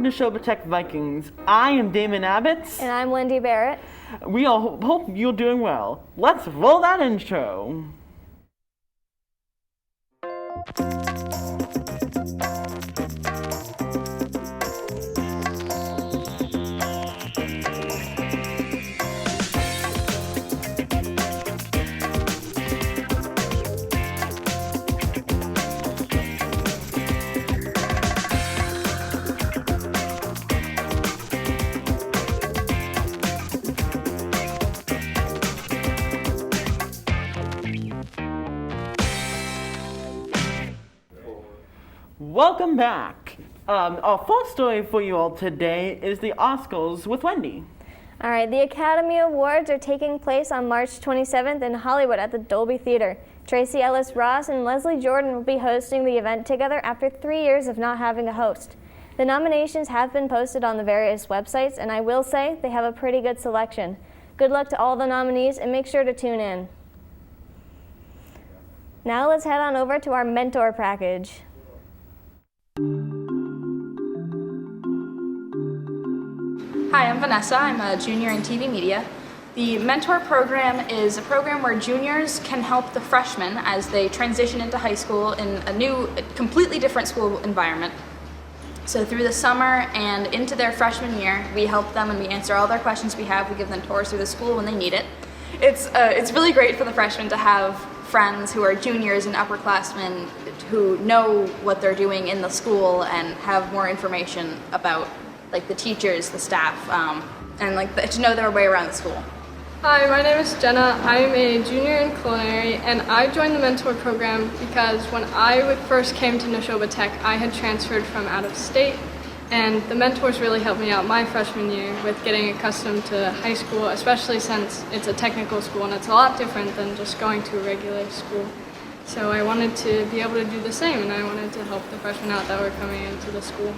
Nashoba Tech Vikings. I am Damon Abbott. And I'm Lindy Barrett. We all hope you're doing well. Let's roll that intro. Welcome back. Our first story for you all today is the Oscars with Wendy. All right, the Academy Awards are taking place on March 27th in Hollywood at the Dolby Theater. Tracy Ellis Ross and Leslie Jordan will be hosting the event together after 3 years of not having a host. The nominations have been posted on the various websites, and I will say they have a pretty good selection. Good luck to all the nominees, and make sure to tune in. Now let's head on over to our mentor package. Hi, I'm Vanessa. I'm a junior in TV media. The Mentor program is a program where juniors can help the freshmen as they transition into high school in a new, completely different school environment. So through the summer and into their freshman year, we help them and we answer all their questions we have. We give them tours through the school when they need it. It's really great for the freshmen to have friends who are juniors and upperclassmen who know what they're doing in the school and have more information about like the teachers, the staff, and to know their way around the school. Hi, my name is Jenna. I'm a junior in culinary, and I joined the Mentor program because when I first came to Nashoba Tech, I had transferred from out of state, and the mentors really helped me out my freshman year with getting accustomed to high school, especially since it's a technical school and it's a lot different than just going to a regular school. So I wanted to be able to do the same, and I wanted to help the freshmen out that were coming into the school.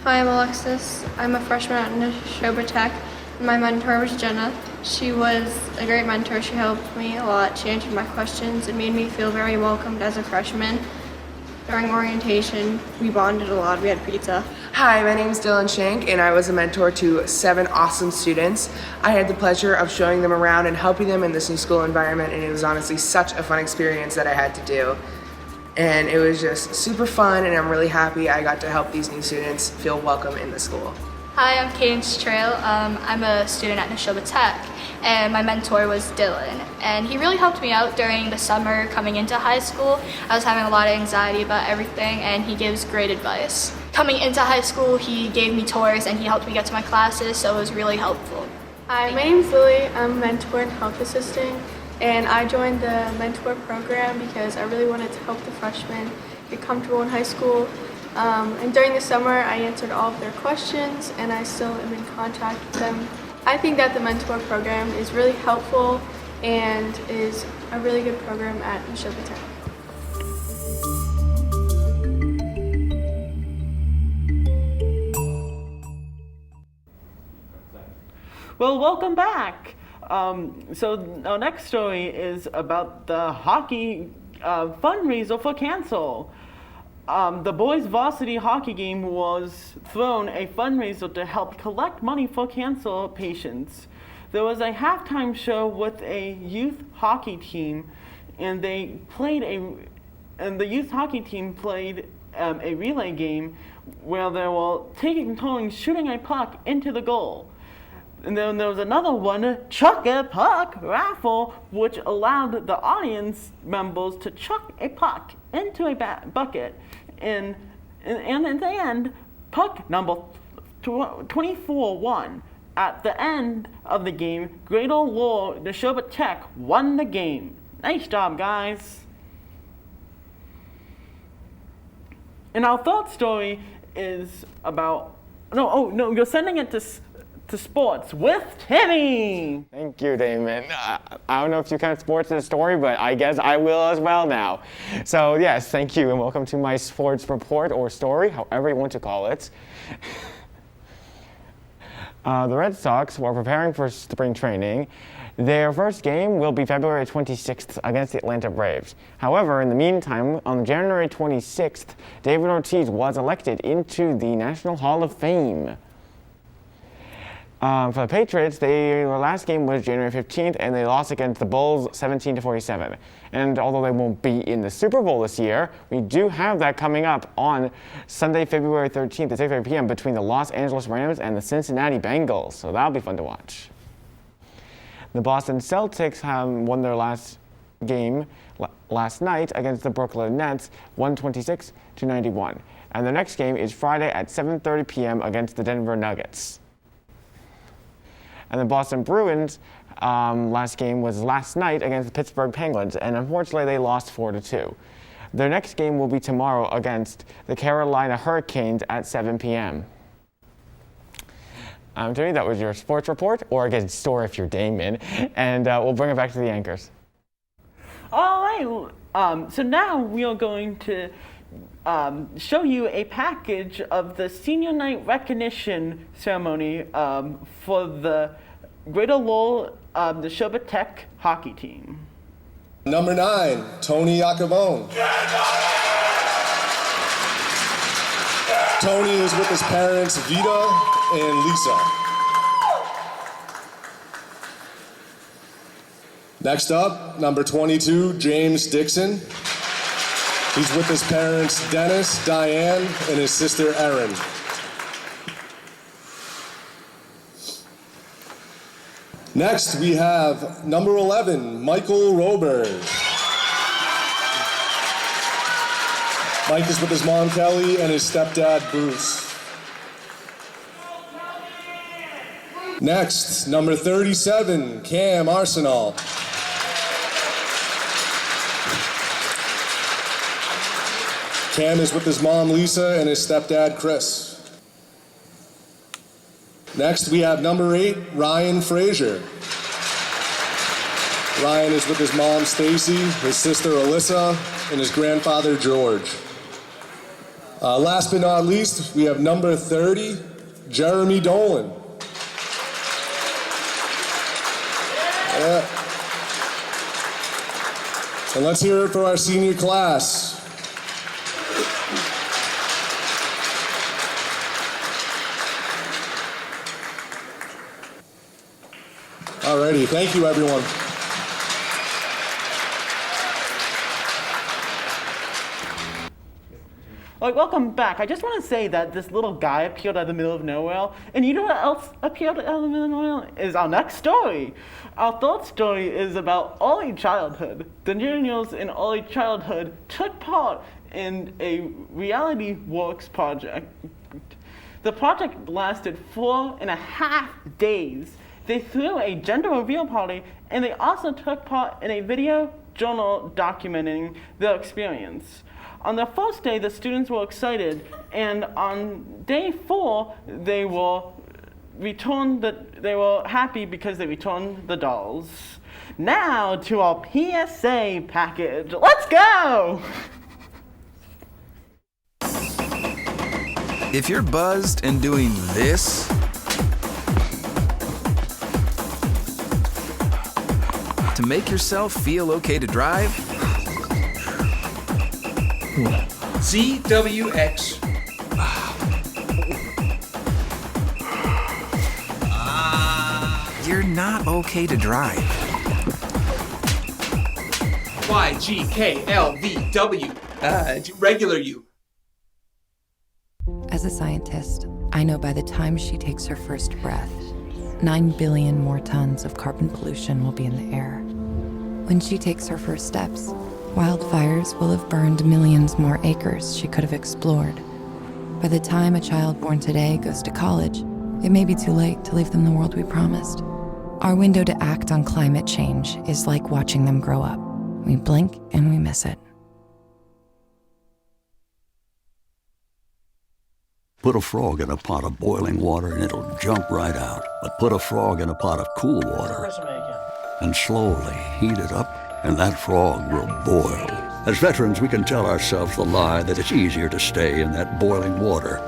Hi, I'm Alexis. I'm a freshman at Nashoba Tech. My mentor was Jenna. She was a great mentor. She helped me a lot. She answered my questions and made me feel very welcomed as a freshman. During orientation, we bonded a lot. We had pizza. Hi, my name is Dylan Shank, and I was a mentor to 7 awesome students. I had the pleasure of showing them around and helping them in this new school environment, and it was honestly such a fun experience that I had to do. And it was just super fun, and I'm really happy I got to help these new students feel welcome in the school. Hi, I'm Cadence Trail. I'm a student at Nashoba Tech, and my mentor was Dylan. And he really helped me out during the summer coming into high school. I was having a lot of anxiety about everything, and he gives great advice. Coming into high school, he gave me tours, and he helped me get to my classes, so it was really helpful. Hi, my name's Lily. I'm a mentor and health assistant. And I joined the mentor program because I really wanted to help the freshmen get comfortable in high school. And during the summer, I answered all of their questions, and I still am in contact with them. I think that the mentor program is really helpful and is a really good program at Nashoba Tech. Well, welcome back. So our next story is about the hockey fundraiser for cancer. The boys' varsity hockey game was thrown a fundraiser to help collect money for cancer patients. There was a halftime show with a youth hockey team, and the youth hockey team played a relay game where they were taking turns shooting a puck into the goal. And then there was another one, Chuck a Puck raffle, which allowed the audience members to chuck a puck into a bucket. And at the end, puck number 24 won. At the end of the game, Great Old Lord Nashoba Tech won the game. Nice job, guys. And our third story is about, you're sending it to sports with Timmy. Thank you, Damon. I don't know if you count sports as a story, but I guess I will as well now. So yes, thank you, and welcome to my sports report or story, however you want to call it. The Red Sox were preparing for spring training. Their first game will be February 26th against the Atlanta Braves. However, in the meantime, on January 26th, David Ortiz was elected into the National Hall of Fame. For the Patriots, their last game was January 15th, and they lost against the Bulls 17-47. And although they won't be in the Super Bowl this year, we do have that coming up on Sunday, February 13th at 6:30 p.m. between the Los Angeles Rams and the Cincinnati Bengals. So that'll be fun to watch. The Boston Celtics have won their last game last night against the Brooklyn Nets, 126-91. And the next game is Friday at 7:30 p.m. against the Denver Nuggets. And the Boston Bruins last game was last night against the Pittsburgh Penguins, and unfortunately they lost 4-2. Their next game will be tomorrow against the Carolina Hurricanes at 7 p.m. Tony, that was your sports report, or again, store if you're Damon, and we'll bring it back to the anchors. All right, so now we are going to show you a package of the senior night recognition ceremony for the Greater Lowell Nashoba Tech hockey team. Number 9, Tony Iacovone. Tony is with his parents, Vita and Lisa. Next up, number 22, James Dixon. He's with his parents, Dennis, Diane, and his sister, Erin. Next, we have number 11, Michael Roberg. Mike is with his mom, Kelly, and his stepdad, Bruce. Next, number 37, Cam Arsenal. Cam is with his mom, Lisa, and his stepdad, Chris. Next, we have number 8, Ryan Frazier. Ryan is with his mom, Stacy, his sister, Alyssa, and his grandfather, George. Last but not least, we have number 30, Jeremy Dolan. Yeah. And let's hear it for our senior class. Alrighty, thank you everyone. Like, welcome back. I just want to say that this little guy appeared out of the middle of nowhere, and you know what else appeared out of the middle of nowhere? Is our next story. Our third story is about early childhood. The juniors in early childhood took part in a reality works project. The project lasted 4.5 days. They threw a gender reveal party, and they also took part in a video journal documenting their experience. On the first day, the students were excited, and on day 4, they were happy because they returned the dolls. Now to our PSA package. Let's go! If you're buzzed and doing this, to make yourself feel okay to drive, CWX. You're not okay to drive. YGKLVW. Regular you. As a scientist, I know by the time she takes her first breath, 9 billion more tons of carbon pollution will be in the air. When she takes her first steps, wildfires will have burned millions more acres she could have explored. By the time a child born today goes to college, it may be too late to leave them the world we promised. Our window to act on climate change is like watching them grow up. We blink and we miss it. Put a frog in a pot of boiling water and it'll jump right out. But put a frog in a pot of cool water and slowly heat it up, and that frog will boil. As veterans, we can tell ourselves the lie that it's easier to stay in that boiling water,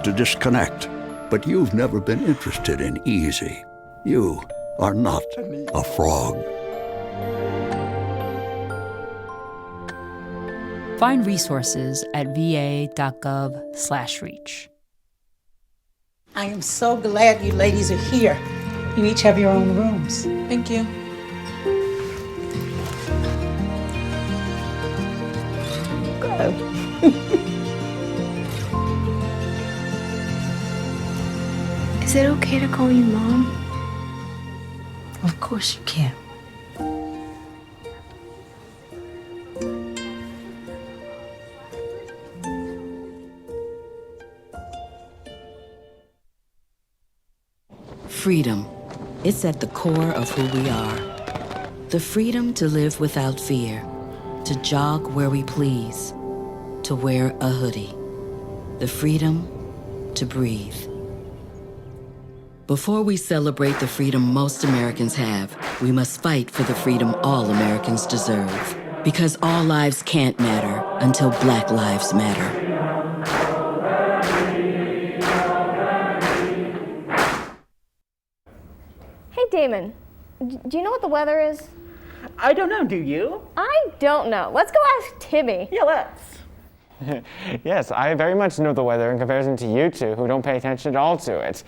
to disconnect, But you've never been interested in easy. You are not a frog. Find resources at va.gov/reach. I am so glad you ladies are here. You each have your own rooms. Thank you. Is it okay to call you Mom? Of course you can. Freedom. It's at the core of who we are. The freedom to live without fear, to jog where we please, to wear a hoodie. The freedom to breathe. Before we celebrate the freedom most Americans have, we must fight for the freedom all Americans deserve. Because all lives can't matter until Black lives matter. Hey, Damon, do you know what the weather is? I don't know, do you? I don't know. Let's go ask Timmy. Yeah, let's. Yes, I very much know the weather in comparison to you two who don't pay attention at all to it,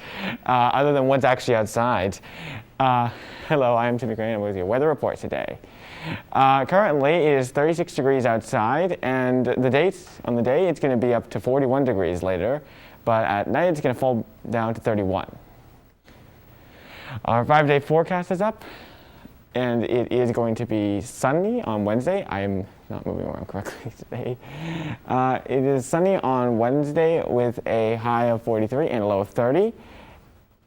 other than what's actually outside. Hello, I am Timmy Gray and I'm with your weather report today. Currently, it is 36 degrees outside, and on the day it's going to be up to 41 degrees later, but at night it's going to fall down to 31. Our 5-day forecast is up, and it is going to be sunny on Wednesday. I am not moving around correctly today. It is sunny on Wednesday with a high of 43 and a low of 30.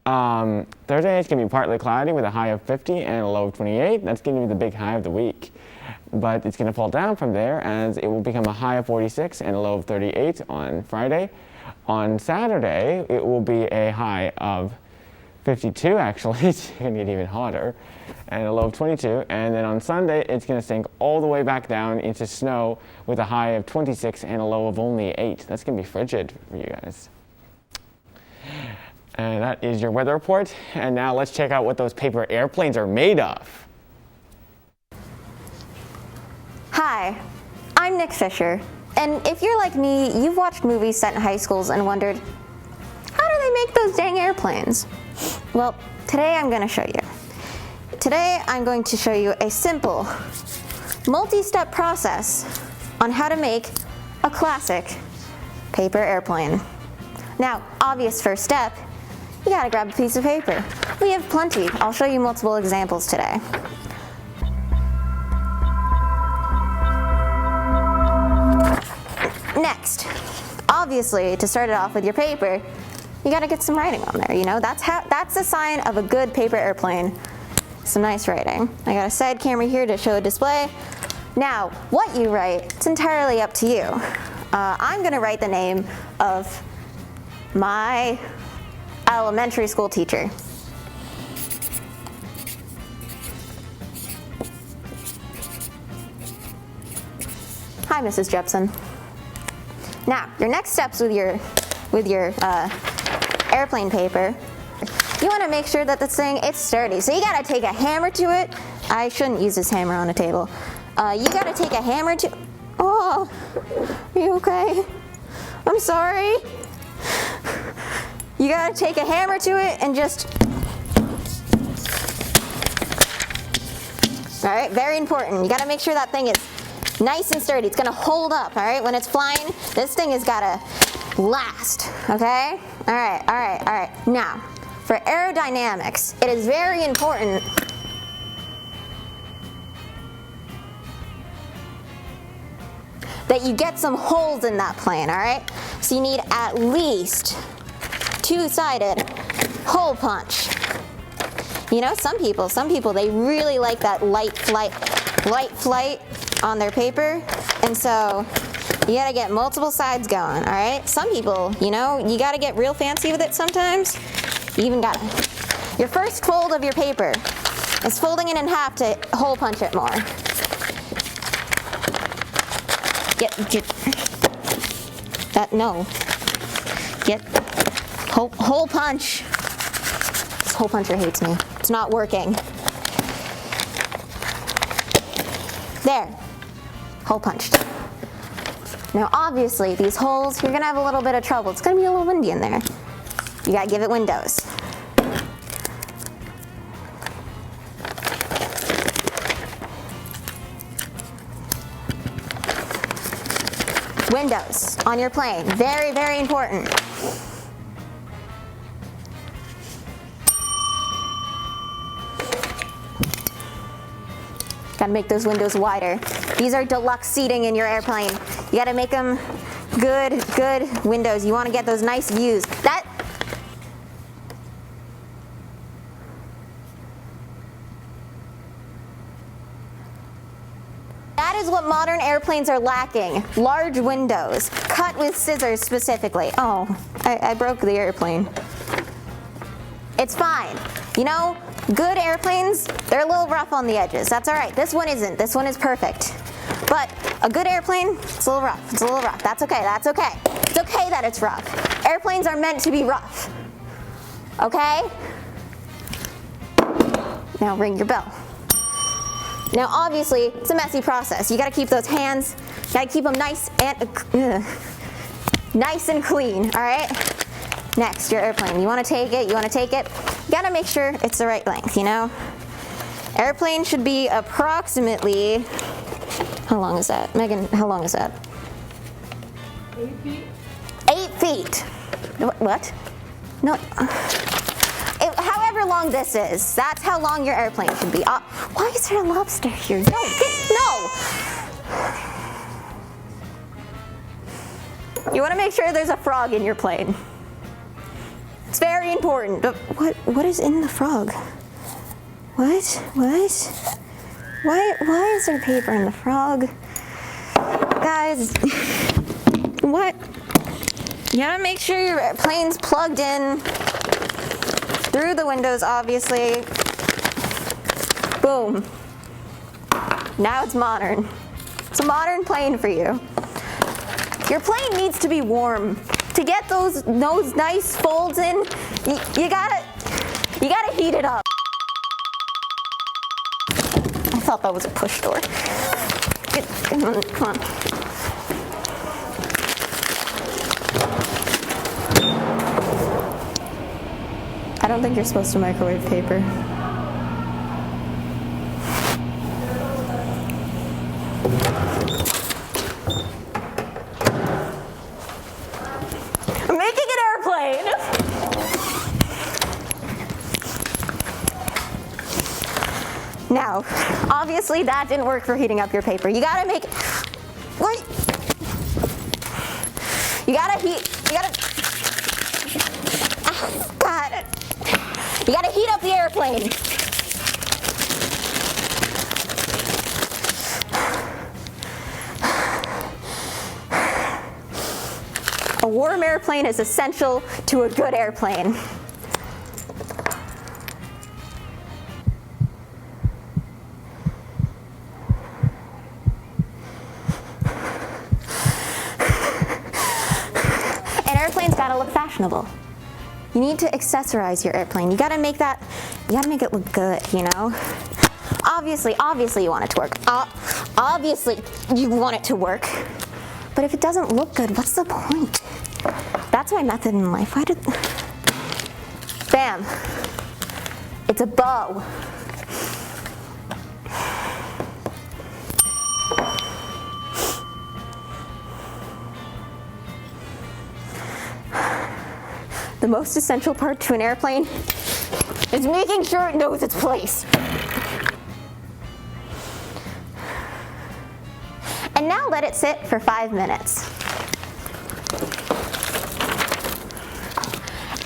Thursday it's going to be partly cloudy with a high of 50 and a low of 28. That's going to be the big high of the week. But it's going to fall down from there as it will become a high of 46 and a low of 38 on Friday. On Saturday, it will be a high of 52 actually. It's going to get even hotter. And a low of 22. And then on Sunday, it's going to sink all the way back down into snow with a high of 26 and a low of only 8. That's going to be frigid for you guys. And that is your weather report. And now let's check out what those paper airplanes are made of. Hi, I'm Nick Fisher. And if you're like me, you've watched movies set in high schools and wondered, how do they make those dang airplanes? Well, today I'm going to show you. Today I'm going to show you a simple, multi-step process on how to make a classic paper airplane. Now, obvious first step, you gotta grab a piece of paper. We have plenty. I'll show you multiple examples today. Next, obviously, to start it off with your paper, you gotta get some writing on there, you know? That's a sign of a good paper airplane. Some nice writing. I got a side camera here to show a display. Now, what you write, it's entirely up to you. I'm gonna write the name of my elementary school teacher. Hi, Mrs. Jepson. Now, your next steps with your airplane paper, you want to make sure that this thing, it's sturdy. So you got to take a hammer to it. I shouldn't use this hammer on a table. You got to take a hammer to... Oh, are you okay? I'm sorry. You got to take a hammer to it and just... All right, very important. You got to make sure that thing is nice and sturdy. It's going to hold up, all right? When it's flying, this thing has got to last, okay? All right, all right, all right. Now, for aerodynamics, it is very important that you get some holes in that plane, all right? So you need at least two-sided hole punch. You know, some people, they really like that light flight on their paper, and so you gotta get multiple sides going, all right? Some people, you know, you gotta get real fancy with it sometimes. You even gotta, your first fold of your paper is folding it in half to hole punch it more. Hole punch. This hole puncher hates me. It's not working. There. Hole punched. Now obviously these holes, you're gonna have a little bit of trouble. It's gonna be a little windy in there. You gotta give it windows. Windows on your plane, very, very important. Gotta make those windows wider. These are deluxe seating in your airplane. You gotta make them good windows. You wanna get those nice views. That is what modern airplanes are lacking. Large windows, cut with scissors specifically. Oh, I broke the airplane. It's fine. You know, good airplanes, they're a little rough on the edges. That's all right. This one isn't. This one is perfect. But a good airplane, it's a little rough. It's a little rough. That's okay. That's okay. It's okay that it's rough. Airplanes are meant to be rough. Okay? Now ring your bell. Now obviously, it's a messy process. You gotta keep those hands, you gotta keep them nice and clean, all right? Next, your airplane. You wanna take it. You gotta make sure it's the right length, you know? Airplane should be approximately, how long is that? Megan, how long is that? 8 feet. 8 feet. What? No. However long this is, that's how long your airplane should be. Why is there a lobster here? No! You want to make sure there's a frog in your plane. It's very important. What is in the frog? What? Why is there paper in the frog? Guys, what? You gotta make sure your plane's plugged in. Through the windows, obviously. Boom. Now it's modern. It's a modern plane for you. Your plane needs to be warm. To get those nice folds in, you gotta heat it up. I thought that was a push door. Come on. I don't think you're supposed to microwave paper. I'm making an airplane! Now, obviously that didn't work for heating up your paper. You gotta make, what? You gotta heat up the airplane. A warm airplane is essential to a good airplane. An airplane's gotta look fashionable. You need to accessorize your airplane. You gotta make it look good, you know? Obviously you want it to work. Obviously you want it to work. But if it doesn't look good, what's the point? That's my method in life. Bam. It's a bow. The most essential part to an airplane is making sure it knows its place. And now let it sit for 5 minutes.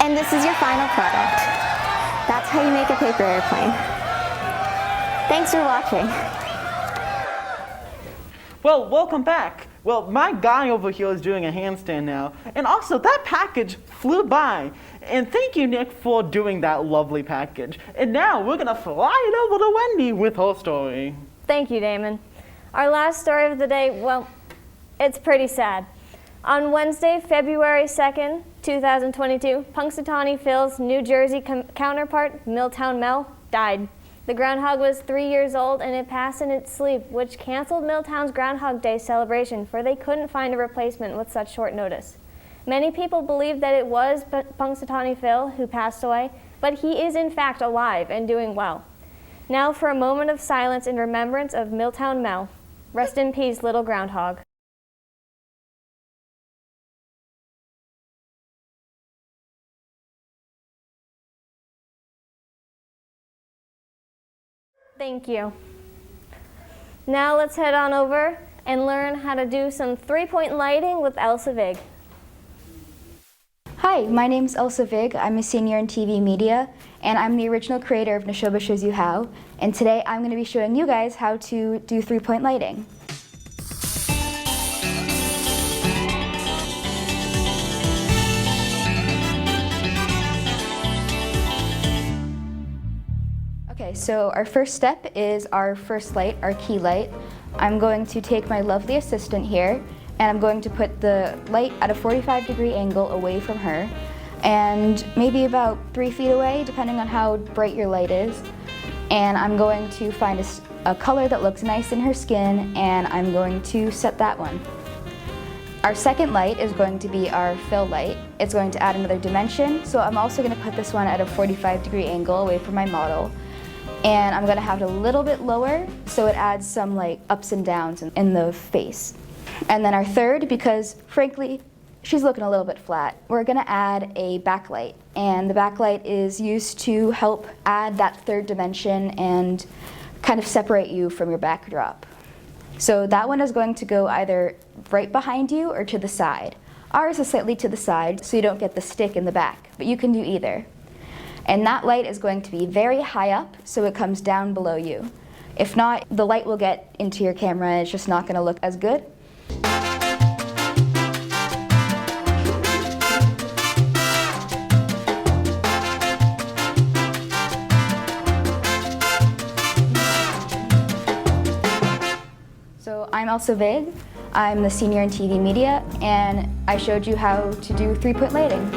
And this is your final product. That's how you make a paper airplane. Thanks for watching. Well, welcome back. Well, my guy over here is doing a handstand now. And also, that package flew by. And thank you, Nick, for doing that lovely package. And now we're going to fly it over to Wendy with her story. Thank you, Damon. Our last story of the day, well, it's pretty sad. On Wednesday, February 2nd, 2022, Punxsutawney Phil's New Jersey counterpart, Milltown Mel, died. The groundhog was 3 years old and it passed in its sleep, which canceled Milltown's Groundhog Day celebration, for they couldn't find a replacement with such short notice. Many people believe that it was Punxsutawney Phil who passed away, but he is in fact alive and doing well. Now for a moment of silence in remembrance of Milltown Mel. Rest in peace, little groundhog. Thank you. Now let's head on over and learn how to do some three-point lighting with Elsa Vig. Hi, my name's Elsa Vig. I'm a senior in TV media, and I'm the original creator of Nashoba Shows You How. And today I'm going to be showing you guys how to do three-point lighting. Okay, so our first step is our first light, our key light. I'm going to take my lovely assistant here, and I'm going to put the light at a 45-degree angle away from her, and maybe about 3 feet away, depending on how bright your light is. And I'm going to find a color that looks nice in her skin, and I'm going to set that one. Our second light is going to be our fill light. It's going to add another dimension, so I'm also going to put this one at a 45-degree angle away from my model. And I'm going to have it a little bit lower, so it adds some like ups and downs in the face. And then our third, because frankly, she's looking a little bit flat, we're going to add a backlight. And the backlight is used to help add that third dimension and kind of separate you from your backdrop. So that one is going to go either right behind you or to the side. Ours is slightly to the side, so you don't get the stick in the back, but you can do either. And that light is going to be very high up, so it comes down below you. If not, the light will get into your camera and it's just not going to look as good. So I'm Elsa Vig. I'm the senior in TV media, and I showed you how to do three-point lighting.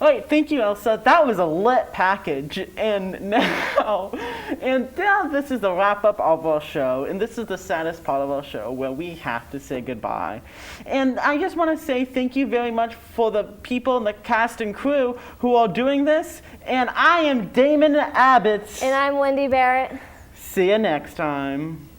All right, thank you, Elsa. That was a lit package. And now this is the wrap up of our show. And this is the saddest part of our show where we have to say goodbye. And I just want to say thank you very much for the people in the cast and crew who are doing this. And I am Damon Abbott. And I'm Wendy Barrett. See you next time.